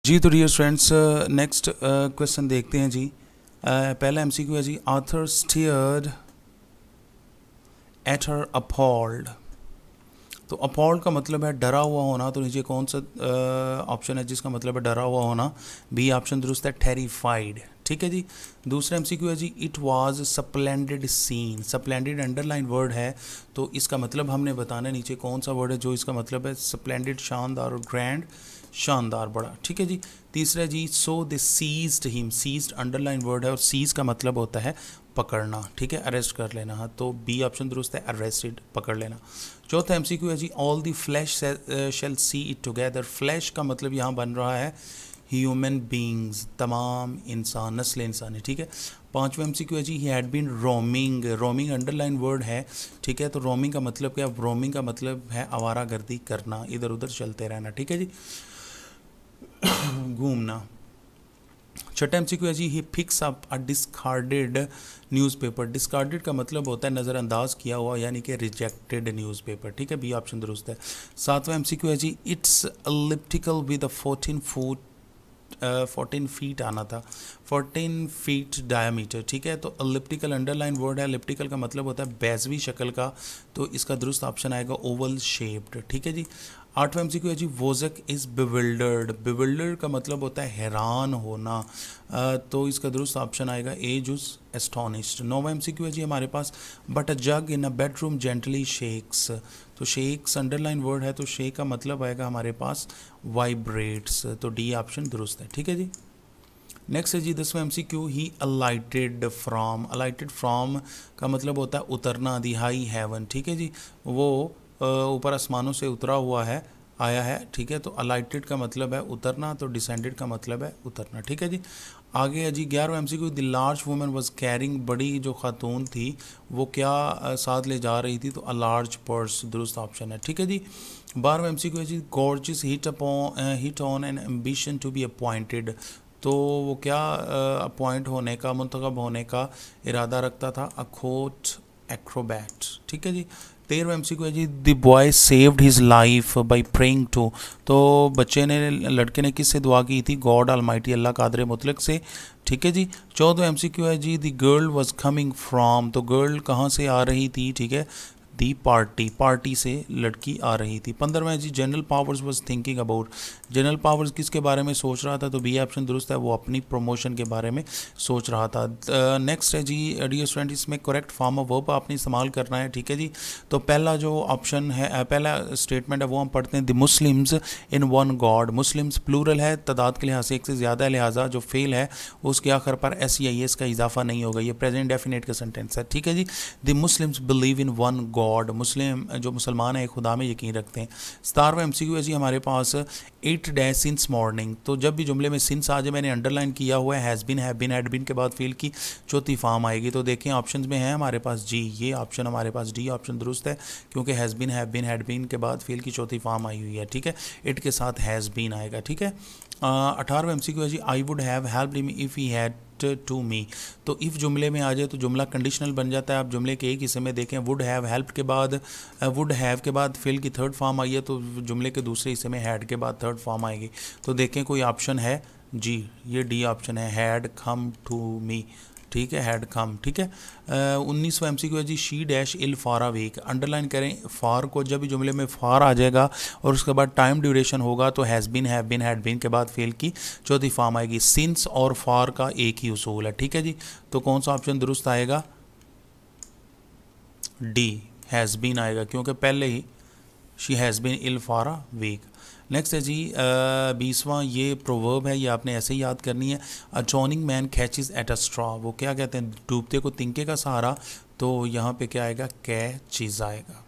जी तो dear friends next question देखते हैं जी। पहला एमसीक्यू है जी, Arthur stared at her appalled. तो अपॉल्ड का मतलब है डरा हुआ होना, तो नीचे कौन सा ऑप्शन है जिसका मतलब है डरा हुआ होना? बी ऑप्शन दुरुस्त है, टेरिफाइड। ठीक है जी। दूसरा एमसीक्यू है जी, it was splendid scene. Splendid underline word है, तो इसका मतलब हमने बताना है नीचे कौन सा वर्ड है जो इसका मतलब है स्प्लेंडेड, शानदार, और ग्रैंड, शानदार, बड़ा। ठीक है जी। तीसरा जी, so they seized him. Seized underline word है और सीज का मतलब होता है पकड़ना। ठीक है, अरेस्ट कर लेना। हाँ, तो बी ऑप्शन दुरुस्त है, अरेस्टेड, पकड़ लेना। चौथा एमसीक्यू है जी, all the flesh shall see it together. Flesh का मतलब यहाँ बन रहा है ह्यूमन बींग्स, तमाम इंसान, नस्ल इंसानी। ठीक है। पांचवा एमसीक्यू है जी, he had been roaming. Roaming underline word है। ठीक है, तो रोमिंग का मतलब क्या? रोमिंग का मतलब है आवारागर्दी करना, इधर उधर चलते रहना। ठीक है जी, घूमना। छठा एमसीक्यू है जी, he picks up a discarded newspaper. Discarded का मतलब होता है नज़रअंदाज किया हुआ, यानी कि रिजेक्टेड न्यूज़पेपर। ठीक है, बी ऑप्शन दुरुस्त है। सातवां एमसीक्यू है जी, इट्स एलिप्टिकल विद 14 फीट आना था, 14 फीट डायमीटर। ठीक है, तो एलिप्टिकल अंडरलाइन वर्ड है। एलिप्टिकल का मतलब होता है बैजवी शक्ल का, तो इसका दुरुस्त ऑप्शन आएगा ओवल शेप्ड। ठीक है जी। आठवां एमसीक्यू है जी, वोजक इज़ बिविल्डर्ड। बिविल्डर्ड का मतलब होता है हैरान होना, तो इसका दुरुस्त ऑप्शन आएगा ए जुस एस्टोनिश्ड। नौवां एमसीक्यू है जी हमारे पास, but a jug in a bedroom gently shakes. तो शेक्स अंडरलाइन वर्ड है, तो शेक का मतलब आएगा हमारे पास वाइब्रेट्स, तो डी ऑप्शन दुरुस्त है। ठीक है जी। नेक्स्ट है जी 10वां MCQ, he alighted from. Alighted from का मतलब होता है उतरना, दी हाई हेवन। ठीक है जी, वो ऊपर आसमानों से उतरा हुआ है, आया है। ठीक है, तो अलाइटेड का मतलब है उतरना, तो डिसेंडेड का मतलब है उतरना। ठीक है जी। आगे है जी 11वां MCQ, the large woman was carrying. बड़ी जो खातून थी वो क्या साथ ले जा रही थी? तो अ लार्ज पर्स, दुरुस्त ऑप्शन है। ठीक है जी। 12वां एमसीक्यू है जी, Georgius hit on an ambition to be appointed. तो वो क्या अपॉइंट होने का, मुंतखब होने का इरादा रखता था? A court acrobat. ठीक है जी। 13वां एमसीक्यू है जी, the boy saved his life by praying to. तो बच्चे ने, लड़के ने किससे दुआ की थी? गॉड ऑलमाइटी, अल्लाह कादर मुतलक से। ठीक है जी। 14वां एमसीक्यू है जी, the girl was coming from. तो गर्ल कहाँ से आ रही थी? ठीक है, दी पार्टी, पार्टी से लड़की आ रही थी। 15वां जी, General Powers was thinking about. General Powers किसके बारे में सोच रहा था? तो बी ऑप्शन दुरुस्त है, वो अपनी प्रमोशन के बारे में सोच रहा था। नेक्स्ट है जी डियर स्टूडेंट, इसमें करेक्ट फॉर्म ऑफ वर्ब आपने इस्तेमाल करना है। ठीक है जी। तो पहला जो ऑप्शन है, पहला स्टेटमेंट है वो हम पढ़ते हैं, the Muslims in one God. Muslims plural है, तादाद के लिहाज से एक से ज़्यादा है, लिहाजा जो फेल है उसके आखिर पर SEIS का इजाफा नहीं होगा, ये प्रेजेंट डेफिनेट का सेंटेंस है। ठीक है जी। The Muslims believe in one God. Muslim जो मुसलमान है खुदा में यकीन रखते हैं। 17वां एमसीक्यू है जी हमारे पास, 8 डे सिंस मॉर्निंग। तो जब भी जुमले में सिंस आ जाए, मैंने अंडरलाइन किया हुआ है, has been, have been, had been के बाद फील की चौथी फॉर्म आएगी। तो देखें ऑप्शंस में है हमारे पास जी, ये ऑप्शन हमारे पास डी ऑप्शन दुरुस्त है, क्योंकि has been, have been, had been के बाद फील की चौथी फॉर्म आई हुई है। ठीक है, इट के साथ हैज़ बिन आएगा। ठीक है। 18वां एमसीक्यू है जी, I would have helped him if he had to me. तो इफ़ जुमले में आ जाए तो जुमला कंडीशनल बन जाता है। आप जुमले के एक हिस्से में देखें, वुड हैव हेल्प के बाद, वुड हैव के बाद फिल की थर्ड फॉर्म आई है, तो जुमले के दूसरे हिस्से में हैड के बाद थर्ड फॉर्म आएगी। तो देखें कोई ऑप्शन है? जी, ये डी ऑप्शन है, हैड कम टू मी। ठीक है, हैड कम। ठीक है। 19वां एमसीक्यू है जी, she dash ill for a week. अंडरलाइन करें फार को, जब भी जुमले में फार आ जाएगा और उसके बाद टाइम ड्यूरेशन होगा तो has been, have been, had been के बाद फेल की चौथी फॉर्म आएगी। सिंस और फार का एक ही उसूल है। ठीक है जी। तो कौन सा ऑप्शन दुरुस्त आएगा? डी, हैज़ बिन आएगा, क्योंकि पहले ही she has been ill for a week. Next है जी 20वां, ये प्रोवर्ब है, ये आपने ऐसे ही याद करनी है। A drowning man catches at a straw. वो क्या कहते हैं? डूबते को तिनके का सहारा। तो यहाँ पे क्या आएगा? कैचेस आएगा।